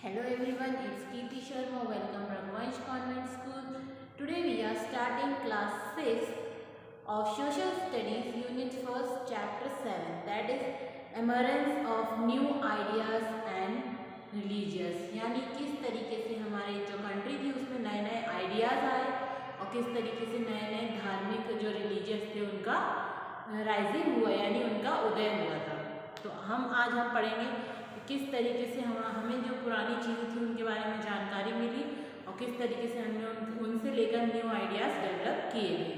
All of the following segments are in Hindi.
Hello everyone, it's Kirti Sharma. Welcome from Vansh Convent School. Today we are starting class 6 of Social Studies Unit 1st Chapter 7, that is Emergence of New Ideas and Religions, यानी किस तरीके से हमारी जो कंट्री थी उसमें नए नए आइडियाज़ आए और किस तरीके से नए नए धार्मिक जो रिलीजियस थे उनका राइजिंग हुआ यानी उनका उदय हुआ था। तो आज हम पढ़ेंगे किस तरीके से हमें जो पुरानी चीज़ें थी उनके बारे में जानकारी मिली और किस तरीके से हमने उनसे लेकर न्यू आइडियाज़ डेवलप किए गए।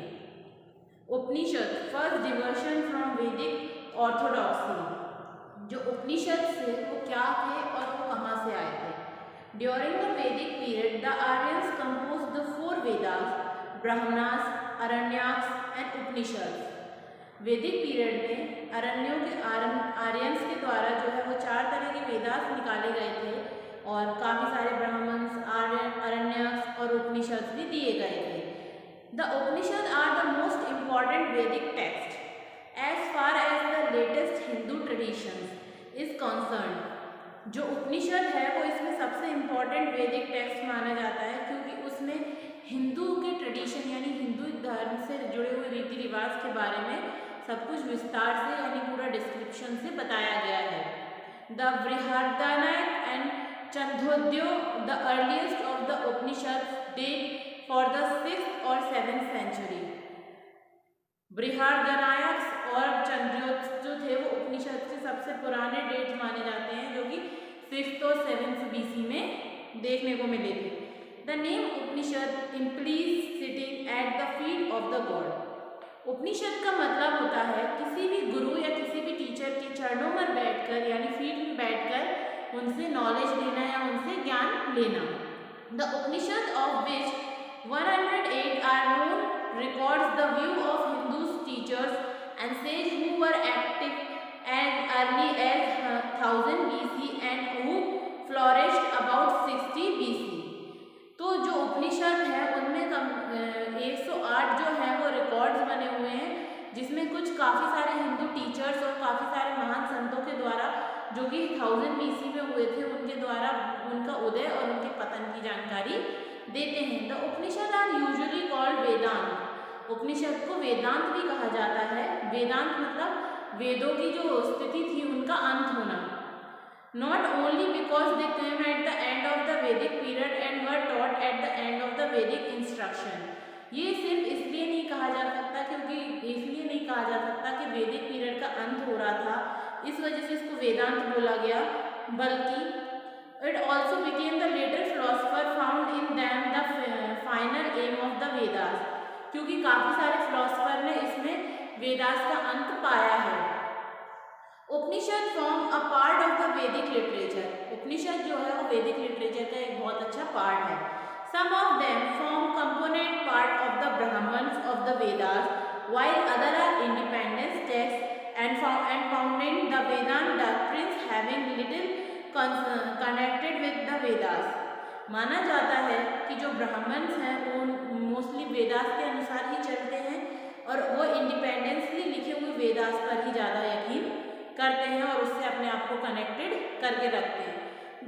उपनिषद फर्स्ट डिवर्शन फ्रॉम वैदिक ऑर्थोडॉक्सी। जो उपनिषद थे वो क्या थे और वो कहाँ से आए थे? During the Vedic period the Aryans compose the 4 Vedas, Brahmanas, Aranyas and Upanishad. Vedic period में आर्यंस के द्वारा जो है वो 4 तरह के वेदास निकाले गए थे और काफ़ी सारे ब्राह्मण्स, अरण्यास और उपनिषद भी दिए गए थे। The Upanishad are the most important Vedic text as far as the latest Hindu traditions is concern. जो उपनिषद है वो इसमें सबसे इम्पॉर्टेंट वैदिक टेक्स्ट माना जाता है क्योंकि उसमें हिंदू के ट्रेडिशन यानी हिंदू धर्म से जुड़े हुए रीति रिवाज के बारे में सब कुछ विस्तार से यानी पूरा डिस्क्रिप्शन से बताया गया है। द बृहदारण्यक एंड छंदोग्यों the earliest of the Upanishad date for the 6th और 7th सेंचुरी। बृहदारण्यक और छंदोग्य जो थे वो उपनिषद के सबसे पुराने डेट माने जाते हैं जो कि 6th और 7th BC में देखने को मिले थे। The name Upanishad implies sitting at the feet of the god. Upanishad का मतलब होता है किसी भी गुरु या किसी भी टीचर के चरणों में बैठकर यानी फीट में बैठकर उनसे नॉलेज लेना या उनसे ज्ञान लेना। The Upanishad of which 108 are known records the view of Hindu teachers and sages who were active as early as 1000 BC and who flourished about 60 BC। तो जो उपनिषद है उनमें 108 जो है वो रिकॉर्ड्स बने हुए हैं जिसमें कुछ काफ़ी सारे हिंदू टीचर्स और काफ़ी सारे महान संतों के द्वारा जो कि 1000 BC में हुए थे उनके द्वारा उनका उदय और उनके पतन की जानकारी देते हैं। The Upanishad are usually called Vedanta. Upanishad को वेदांत भी कहा जाता है। वेदांत मतलब वेदों की जो स्थिति थी उनका अंत होना। Not only because they came at the end of the Vedic period and were taught at the end of the Vedic instruction। ये सिर्फ इसलिए नहीं कहा जा सकता क्योंकि इसलिए नहीं कहा जा सकता कि वैदिक पीरियड का अंत हो रहा था इस वजह से इसको वेदांत बोला गया, बल्कि it also became the later philosopher found in them the final aim of the Vedas, क्योंकि काफ़ी सारे फिलोसफर ने इसमें वेदास का अंत पाया है। Upanishad form a part of the Vedic literature. Upanishad जो है वो वैदिक लिटरेचर का एक बहुत अच्छा पार्ट है। Some of them form component part of the Brahmanas of the Vedas while other are independent texts and founding the Vedan doctrines having little connected with the Vedas। माना जाता है कि जो ब्राह्मण्स हैं वो मोस्टली वेदास के अनुसार ही चलते हैं और वो इंडिपेंडेंसली लिखे हुए वेदास पर ही ज़्यादा यकीन करते हैं और उससे अपने आप को कनेक्टेड करके रखते हैं।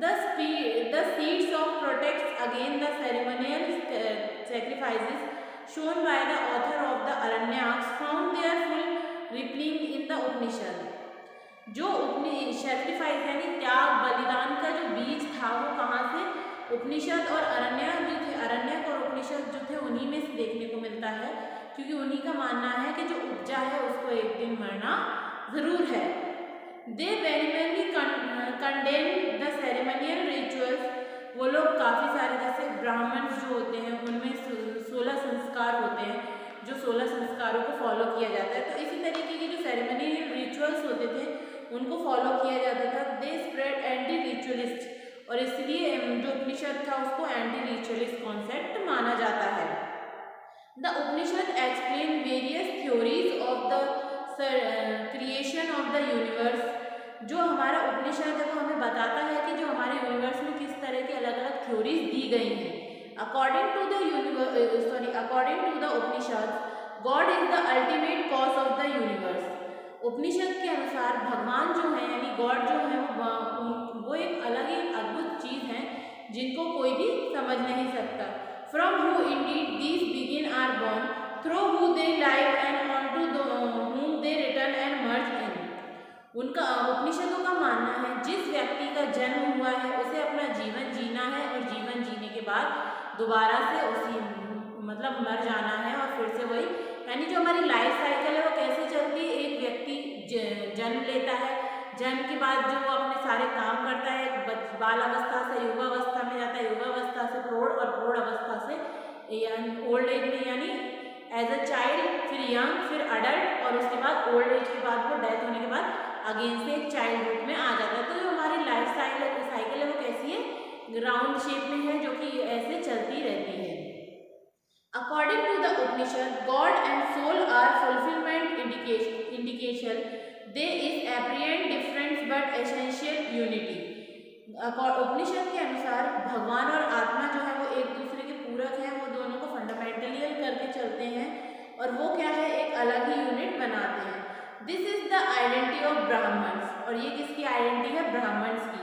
The seeds of protects against the ceremonial sacrifices shown by the author of the Aranyaks found their full ripening in the Upanishad। जो सैक्रिफाइस यानी त्याग बलिदान का जो बीज था वो कहाँ से? उपनिषद और अरण्यक जो थे, अरण्यक और उपनिषद जो थे उन्हीं में से देखने को मिलता है क्योंकि उन्हीं का मानना है कि जो उपजा है उसको एक दिन मरना ज़रूर है। They vehemently condemn the ceremonial rituals। वो लोग काफ़ी सारे जैसे ब्राह्मण जो होते हैं उनमें 16 संस्कार होते हैं जो 16 संस्कारों को फॉलो किया जाता है, तो इसी तरीके के जो सेरेमनियल रिचुअल्स होते थे उनको फॉलो किया जाता था। दे स्प्रेड एंटी रिचुअलिस्ट और इसलिए जो उपनिषद था उसको एंटी रिचुअलिस्ट कॉन्सेप्ट माना जाता है। The Upanishad explain various theories of the creation of the universe. जो हमारा उपनिषद है वो हमें बताता है कि जो हमारे यूनिवर्स में किस तरह की अलग अलग थ्योरीज दी गई हैं। According to the Upanishad god is the ultimate cause of the universe. Upanishad के अनुसार भगवान जो है यानी गॉड जो है वो एक अलग ही अद्भुत चीज़ है जिनको कोई भी समझ नहीं सकता। From who indeed these begin are born, through who they live and on to whom they return and merge in। उनका उपनिषदों का मानना है जिस व्यक्ति का जन्म हुआ है उसे अपना जीवन जीना है और जीवन जीने के बाद दोबारा से उसी मतलब मर जाना है और फिर से वही, यानी जो हमारी लाइफ साइकिल है वो कैसे चलती है। एक व्यक्ति जन्म लेता है, जन्म के बाद जो वो अपने सारे काम करता है, बाल अवस्था से युवावस्था में जाता है, युवावस्था से प्रौढ़ और प्रौढ़ अवस्था से यानी ओल्ड एज में, यानी एज अ चाइल्ड, फिर यंग, फिर अडल्ट, और उसके बाद ओल्ड एज के बाद वो डेथ होने के बाद अगेन से एक चाइल्ड रूप में आ जाता है। तो जो हमारी लाइफ साइकिल है वो कैसी है, राउंड शेप में है, जो कि ऐसे चलती रहती है। According to the Upanishad, God and soul are fulfillment indication. They is apparent difference but essential unity. उपनिषद के अनुसार भगवान और आत्मा जो है वो एक दूसरे के पूरक हैं, वो दोनों को फंडामेंटली करके चलते हैं और वो क्या है, एक अलग ही यूनिट बनाते हैं। This is the identity of Brahmans, और ये किसकी आइडेंटिटी है, ब्राह्मण्स की।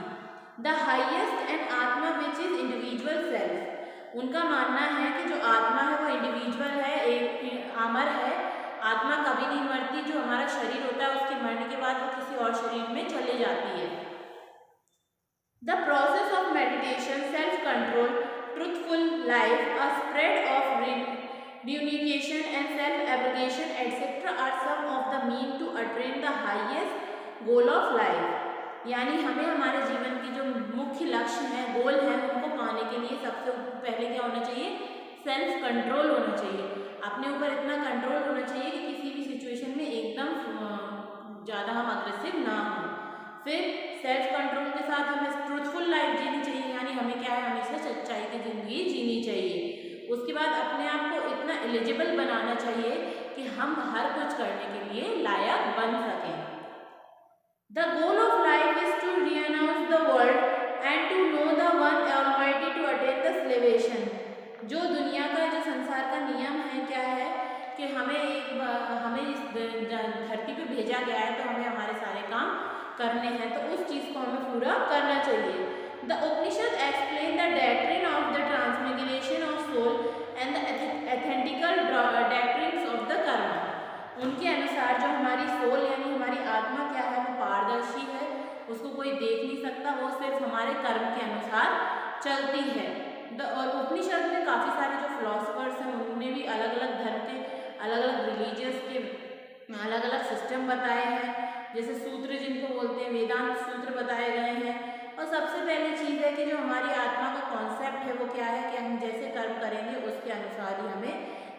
द हाईएस्ट एंड आत्मा विच इज इंडिविजुअल सेल्फ, उनका मानना है कि जो आत्मा है वो इंडिविजुअल है, एक अमर है, आत्मा कभी नहीं मरती। जो हमारा शरीर होता है उसके मरने के बाद वो किसी और शरीर में चली जाती है। The process of meditation, self control, truthful life, a spread of renunciation and self abnegation etc. are some of the mean to attain the highest goal of life। यानी हमें हमारे जीवन की जो मुख्य लक्ष्य है, गोल है, उनको पाने के लिए सबसे पहले क्या होना चाहिए, सेल्फ कंट्रोल होना चाहिए। अपने ऊपर इतना कंट्रोल होना चाहिए कि किसी भी सिचुएशन में एकदम ज़्यादा हम अग्रेसिव ना हो। फिर सेल्फ कंट्रोल के साथ हमें ट्रूथफुल लाइफ जीनी चाहिए, यानी हमें क्या है, हमेशा सच्चाई की ज़िंदगी जीनी चाहिए। उसके बाद अपने आप को इतना एलिजिबल बनाना चाहिए कि हम हर कुछ करने के लिए लायक बन सकें। The goal of life is to renounce the world and to know the one almighty to attain the salvation. जो दुनिया का, जो संसार का नियम है क्या है कि हमें इस धरती पे भेजा गया है, तो हमें हमारे सारे काम करने हैं, तो उस चीज़ को हमें पूरा करना चाहिए। The Upanishad explain the doctrine of the transmigration of soul and the ethical doctrines of the karma. उनके अनुसार जो हमारी सोल यानी हमारी आत्मा क्या है, वो पारदर्शी है, उसको कोई देख नहीं सकता, वो सिर्फ हमारे कर्म के अनुसार चलती है। और उपनिषद में काफ़ी सारे जो फिलोसफर्स हैं उन्होंने भी अलग अलग धर्म के, अलग अलग रिलीजियस के अलग अलग सिस्टम बताए हैं, जैसे सूत्र जिनको बोलते हैं, वेदांत सूत्र बताए गए हैं। और सबसे पहली चीज़ है कि जो हमारी आत्मा का कॉन्सेप्ट है वो क्या है कि हम जैसे कर्म करेंगे उसके अनुसार ही हमें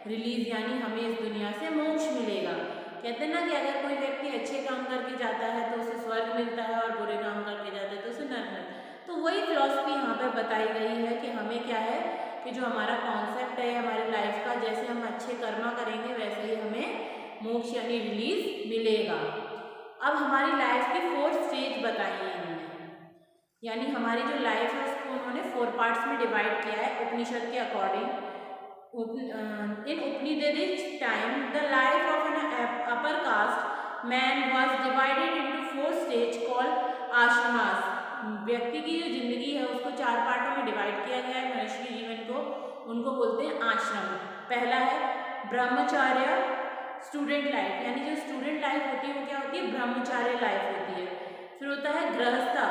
रिलीज यानी हमें इस दुनिया से मोक्ष मिलेगा। कहते हैं ना कि अगर कोई व्यक्ति अच्छे काम करके जाता है तो उसे स्वर्ग मिलता है और बुरे काम करके जाता है तो उसे नरक मिलता है। तो वही फिलॉसफी यहाँ पे बताई गई है कि हमें क्या है कि जो हमारा कॉन्सेप्ट है हमारी लाइफ का, जैसे हम अच्छे कर्म करेंगे वैसे ही हमें मोक्ष यानी रिलीज मिलेगा। अब हमारी लाइफ की 4 स्टेज बताई है इन्होंने, यानी हमारी जो लाइफ है उसको उन्होंने 4 पार्ट्स में डिवाइड किया है उपनिषद के according. In Upanishadic time, the life of an upper caste man was divided into 4 stages called ashramas। व्यक्ति की जो जिंदगी है उसको 4 पार्टों में डिवाइड किया गया है मनुष्य के जीवन को, उनको बोलते हैं आश्रम। पहला है ब्रह्मचार्य, स्टूडेंट लाइफ, यानी जो स्टूडेंट लाइफ होती है वो क्या होती है, ब्रह्मचार्य लाइफ होती है। फिर होता है गृहस्था,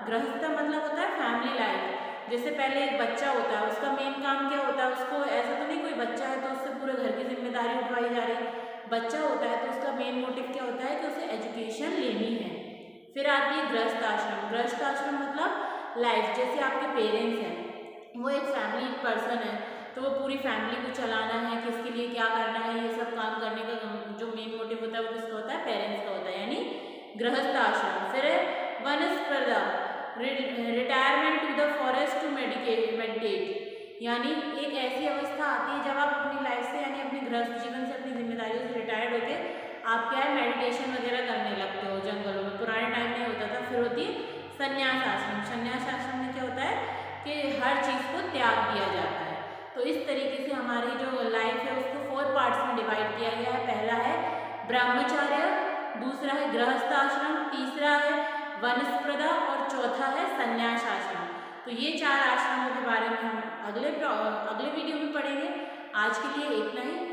गृहस्था मतलब होता है फैमिली लाइफ। जैसे पहले एक बच्चा होता है, उसका मेन काम क्या होता है, उसको ऐसा तो नहीं कोई बच्चा है तो उससे पूरे घर की जिम्मेदारी उठवाई जा रही। बच्चा होता है तो उसका मेन मोटिव क्या होता है कि उसे एजुकेशन लेनी है। फिर आती है गृहस्थ आश्रम। गृहस्थ आश्रम मतलब लाइफ, जैसे आपके पेरेंट्स हैं, वो एक फैमिली पर्सन है तो वो पूरी फैमिली को चलाना है, किसके लिए क्या करना है, ये सब काम करने का जो मेन मोटिव होता है वो किसका होता है, पेरेंट्स का होता है, यानी गृहस्थ आश्रम। फिर है वनस्पति, retirement to the forest to meditate, यानी एक ऐसी अवस्था आती है जब आप अपनी लाइफ से यानी अपने गृहस्थ जीवन से, अपनी जिम्मेदारियों से रिटायर्ड होकर आप क्या है मेडिटेशन वगैरह करने लगते हो जंगलों में। पुराने टाइम में होता था। फिर होती है संन्यास आश्रम। संन्यास आश्रम में क्या होता है कि हर चीज़ को त्याग दिया जाता है। तो इस तरीके से हमारी जो लाइफ है उसको 4 पार्ट्स में डिवाइड किया गया है। पहला है ब्रह्मचार्य, दूसरा है गृहस्थ आश्रम, तीसरा है वनस्पति और चौथा है संन्यास आश्रम। तो ये 4 आश्रमों के बारे में हम अगले वीडियो में पढ़ेंगे। आज के लिए इतना ही।